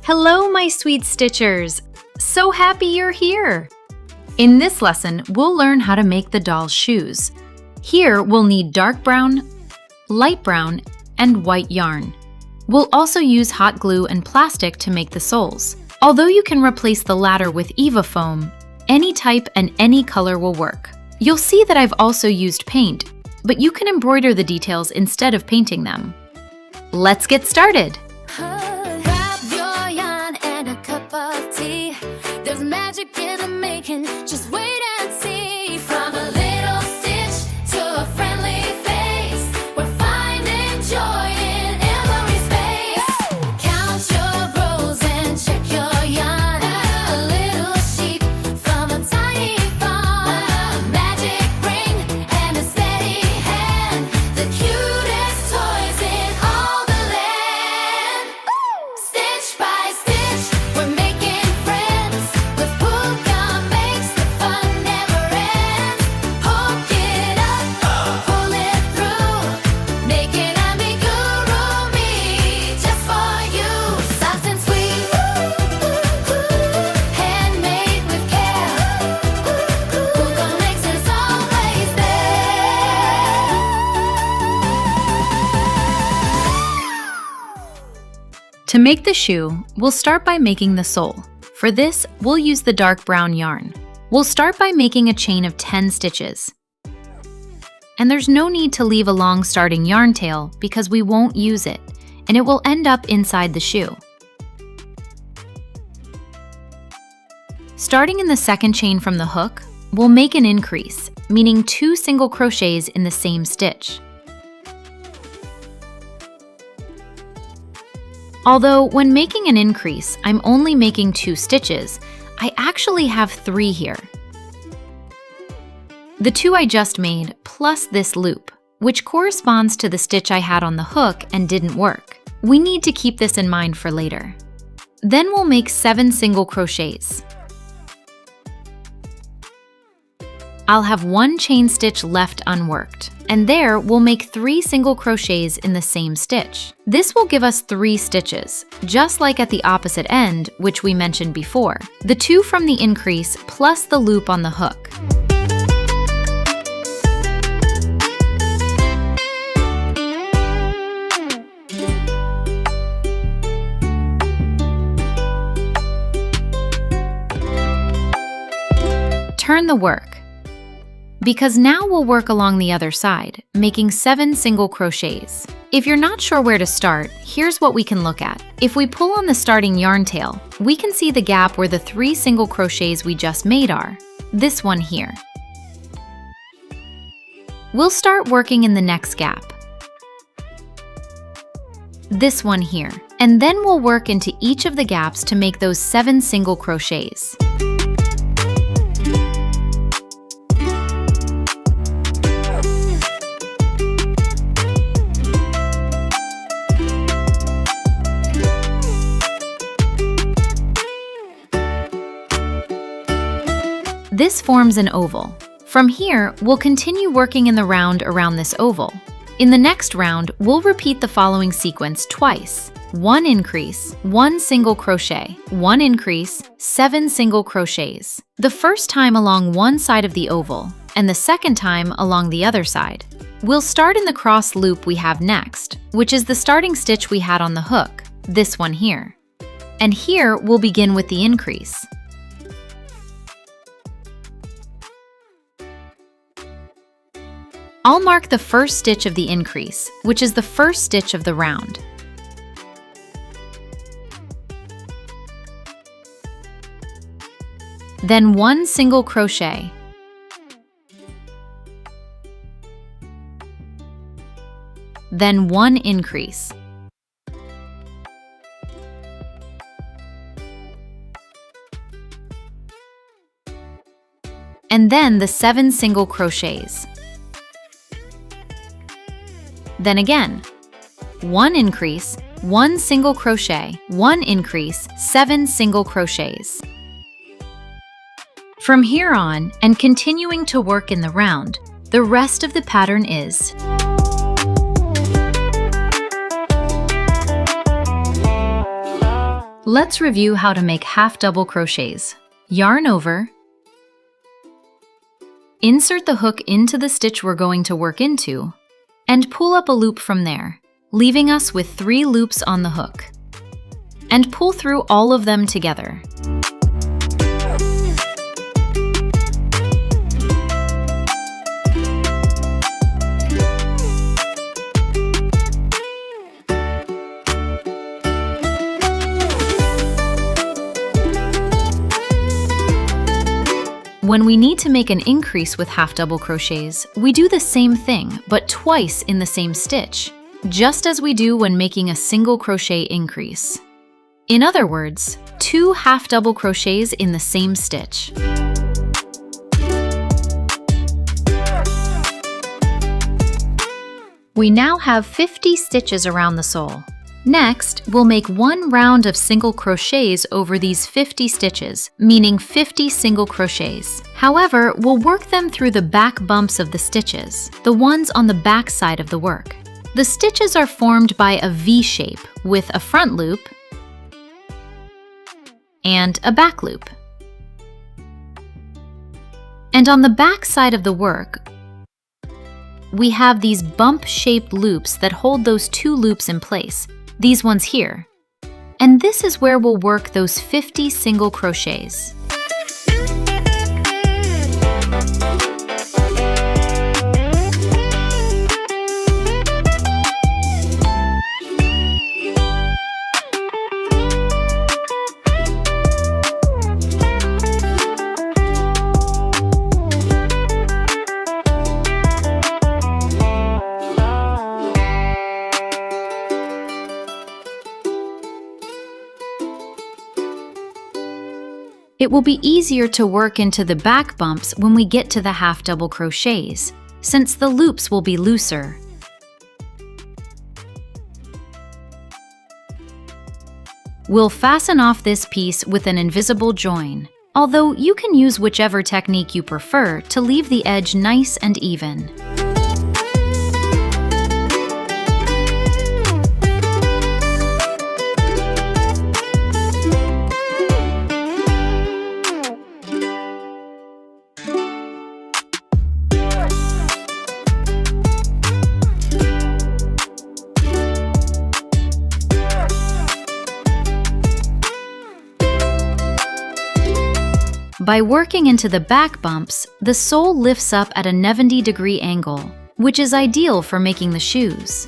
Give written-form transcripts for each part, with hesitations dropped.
Hello, my sweet stitchers! So happy you're here! In this lesson, we'll learn how to make the doll's shoes. Here, we'll need dark brown, light brown, and white yarn. We'll also use hot glue and plastic to make the soles. Although you can replace the latter with Eva foam, any type and any color will work. You'll see that I've also used paint, but you can embroider the details instead of painting them. Let's get started! Grab your yarn and a cup of tea. There's magic in the making, just wait and see. From a little stitch to a friendly face, we're finding joy in every space. Count your rows and check your yarn. A little sheep from a tiny farm. A magic ring and a steady hand. The cutest toys in all the land. Stitch by stitch, we're making friends. With pull gum makes the fun never ends. Poke it up, pull it through. Make it amigurumi just for you. Soft and sweet, handmade with care. Pull gum makes is always there. To make the shoe, we'll start by making the sole. For this, we'll use the dark brown yarn. We'll start by making a chain of 10 stitches. And there's no need to leave a long starting yarn tail because we won't use it, and it will end up inside the shoe. Starting in the second chain from the hook, we'll make an increase, meaning 2 single crochets in the same stitch. Although when making an increase, I'm only making 2 stitches, I actually have 3 here. The 2 I just made, plus this loop, which corresponds to the stitch I had on the hook and didn't work. We need to keep this in mind for later. Then we'll make 7 single crochets. I'll have 1 chain stitch left unworked, and there we'll make 3 single crochets in the same stitch. This will give us 3 stitches, just like at the opposite end, which we mentioned before. The 2 from the increase plus the loop on the hook. Turn the work. Because now we'll work along the other side, making 7 single crochets. If you're not sure where to start, here's what we can look at. If we pull on the starting yarn tail, we can see the gap where the 3 single crochets we just made are. This one here. We'll start working in the next gap. This one here. And then we'll work into each of the gaps to make those 7 single crochets. This forms an oval. From here, we'll continue working in the round around this oval. In the next round, we'll repeat the following sequence twice. 1 increase, 1 single crochet, 1 increase, 7 single crochets. The first time along one side of the oval, and the second time along the other side. We'll start in the cross loop we have next, which is the starting stitch we had on the hook, this one here. And here, we'll begin with the increase. I'll mark the first stitch of the increase, which is the first stitch of the round. Then 1 single crochet. Then 1 increase. And then the 7 single crochets. Then again, 1 increase, 1 single crochet, 1 increase, 7 single crochets. From here on, and continuing to work in the round, the rest of the pattern is Let's review how to make half double crochets. Yarn over, insert the hook into the stitch we're going to work into, and pull up a loop from there, leaving us with 3 loops on the hook. And pull through all of them together. When we need to make an increase with half double crochets, we do the same thing, but twice in the same stitch, just as we do when making a single crochet increase. In other words, 2 half double crochets in the same stitch. We now have 50 stitches around the sole. Next, we'll make 1 round of single crochets over these 50 stitches, meaning 50 single crochets. However, we'll work them through the back bumps of the stitches, the ones on the back side of the work. The stitches are formed by a V shape with a front loop and a back loop. And on the back side of the work, we have these bump-shaped loops that hold those 2 loops in place. These ones here. And this is where we'll work those 50 single crochets. It will be easier to work into the back bumps when we get to the half double crochets, since the loops will be looser. We'll fasten off this piece with an invisible join, although you can use whichever technique you prefer to leave the edge nice and even. By working into the back bumps, the sole lifts up at a 90-degree angle, which is ideal for making the shoes.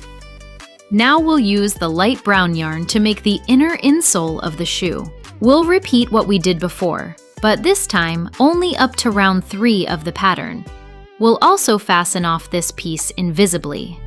Now we'll use the light brown yarn to make the inner insole of the shoe. We'll repeat what we did before, but this time only up to round 3 of the pattern. We'll also fasten off this piece invisibly.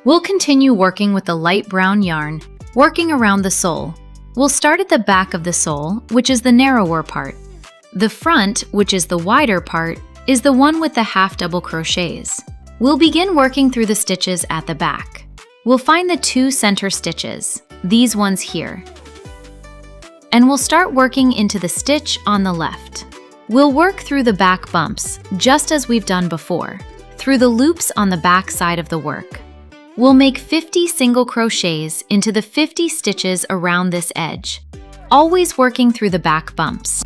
We'll continue working with the light brown yarn, working around the sole. We'll start at the back of the sole, which is the narrower part. The front, which is the wider part, is the one with the half double crochets. We'll begin working through the stitches at the back. We'll find the 2 center stitches, these ones here. And we'll start working into the stitch on the left. We'll work through the back bumps, just as we've done before, through the loops on the back side of the work. We'll make 50 single crochets into the 50 stitches around this edge, always working through the back bumps.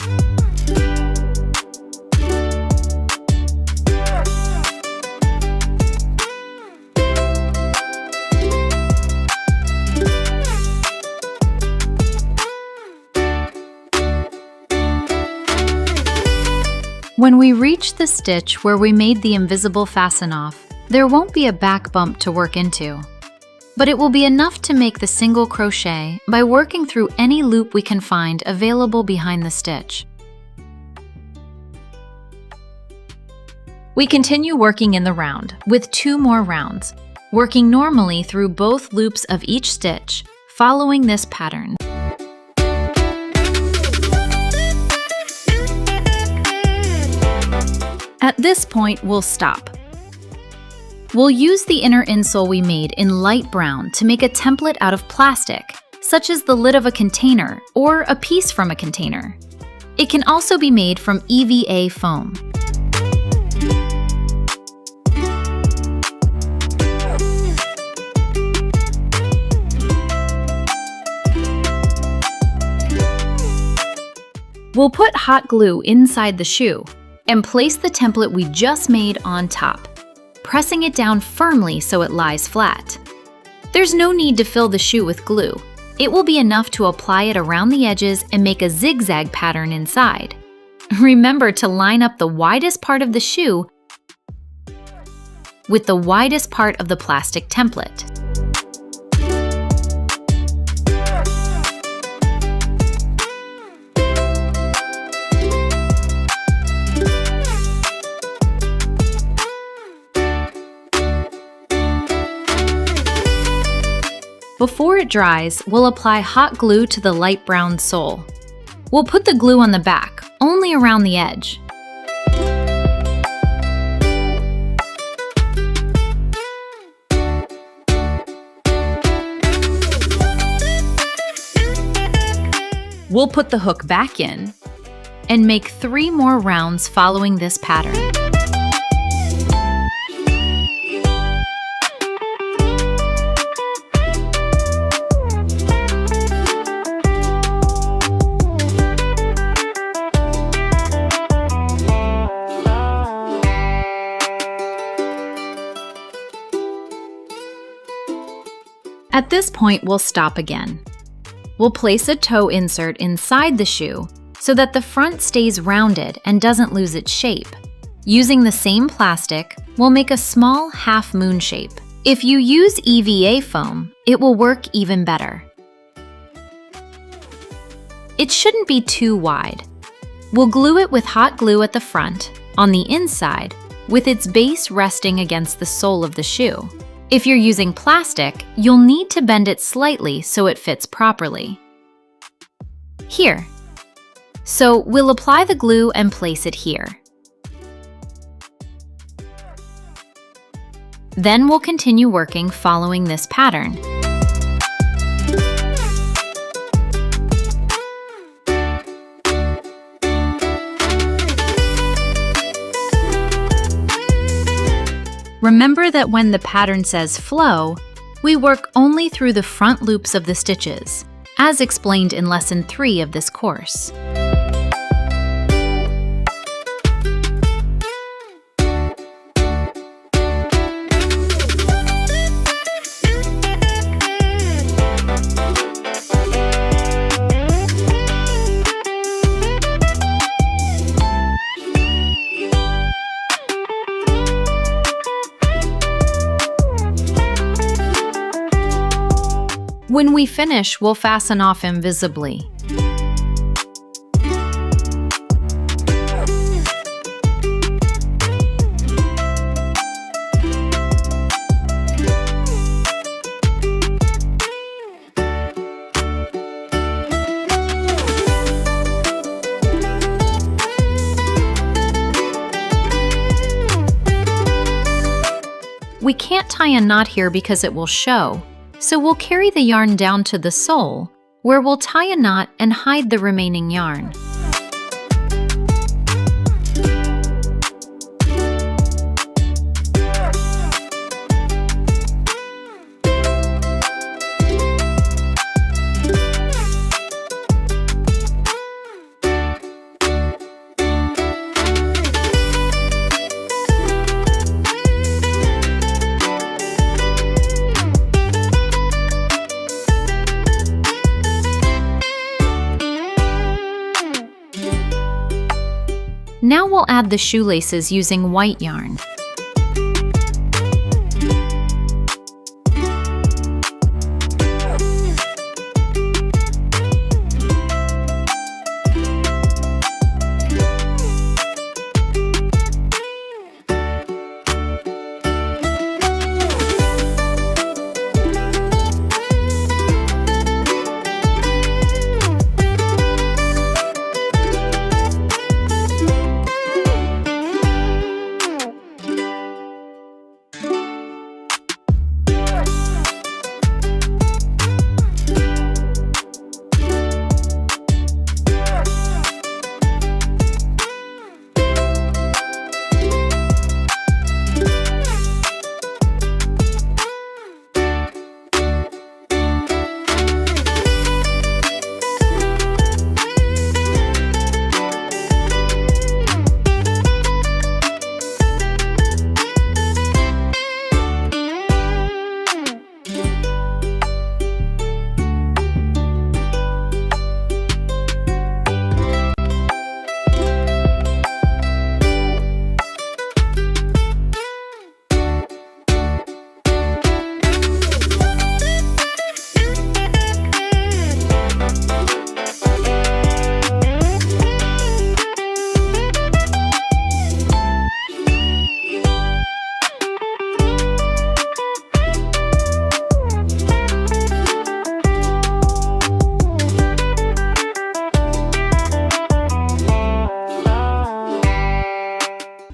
When we reach the stitch where we made the invisible fasten off, there won't be a back bump to work into, but it will be enough to make the single crochet by working through any loop we can find available behind the stitch. We continue working in the round with 2 more rounds, working normally through both loops of each stitch, following this pattern. At this point, we'll stop. We'll use the inner insole we made in light brown to make a template out of plastic, such as the lid of a container or a piece from a container. It can also be made from EVA foam. We'll put hot glue inside the shoe and place the template we just made on top, pressing it down firmly so it lies flat. There's no need to fill the shoe with glue. It will be enough to apply it around the edges and make a zigzag pattern inside. Remember to line up the widest part of the shoe with the widest part of the plastic template. Before it dries, we'll apply hot glue to the light brown sole. We'll put the glue on the back, only around the edge. We'll put the hook back in and make 3 more rounds following this pattern. At this point, we'll stop again. We'll place a toe insert inside the shoe so that the front stays rounded and doesn't lose its shape. Using the same plastic, we'll make a small half moon shape. If you use EVA foam, it will work even better. It shouldn't be too wide. We'll glue it with hot glue at the front, on the inside, with its base resting against the sole of the shoe. If you're using plastic, you'll need to bend it slightly so it fits properly. Here. So we'll apply the glue and place it here. Then we'll continue working following this pattern. Remember that when the pattern says flow, we work only through the front loops of the stitches, as explained in Lesson 3 of this course. When we finish, we'll fasten off invisibly. We can't tie a knot here because it will show. So we'll carry the yarn down to the sole, where we'll tie a knot and hide the remaining yarn. Now we'll add the shoelaces using white yarn.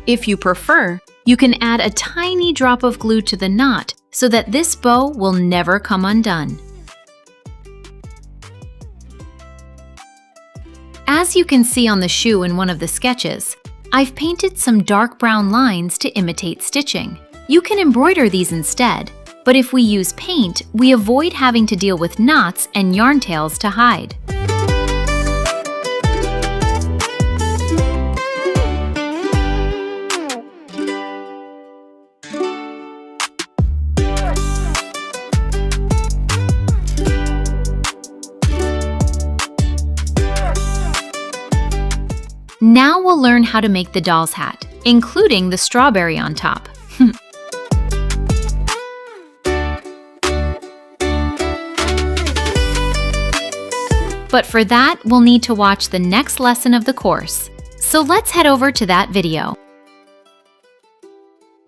If you prefer, you can add a tiny drop of glue to the knot so that this bow will never come undone. As you can see on the shoe in one of the sketches, I've painted some dark brown lines to imitate stitching. You can embroider these instead, but if we use paint, we avoid having to deal with knots and yarn tails to hide. Now we'll learn how to make the doll's hat, including the strawberry on top. But for that, we'll need to watch the next lesson of the course. So let's head over to that video.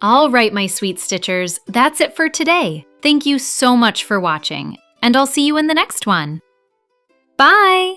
All right, my sweet stitchers, that's it for today. Thank you so much for watching, and I'll see you in the next one. Bye!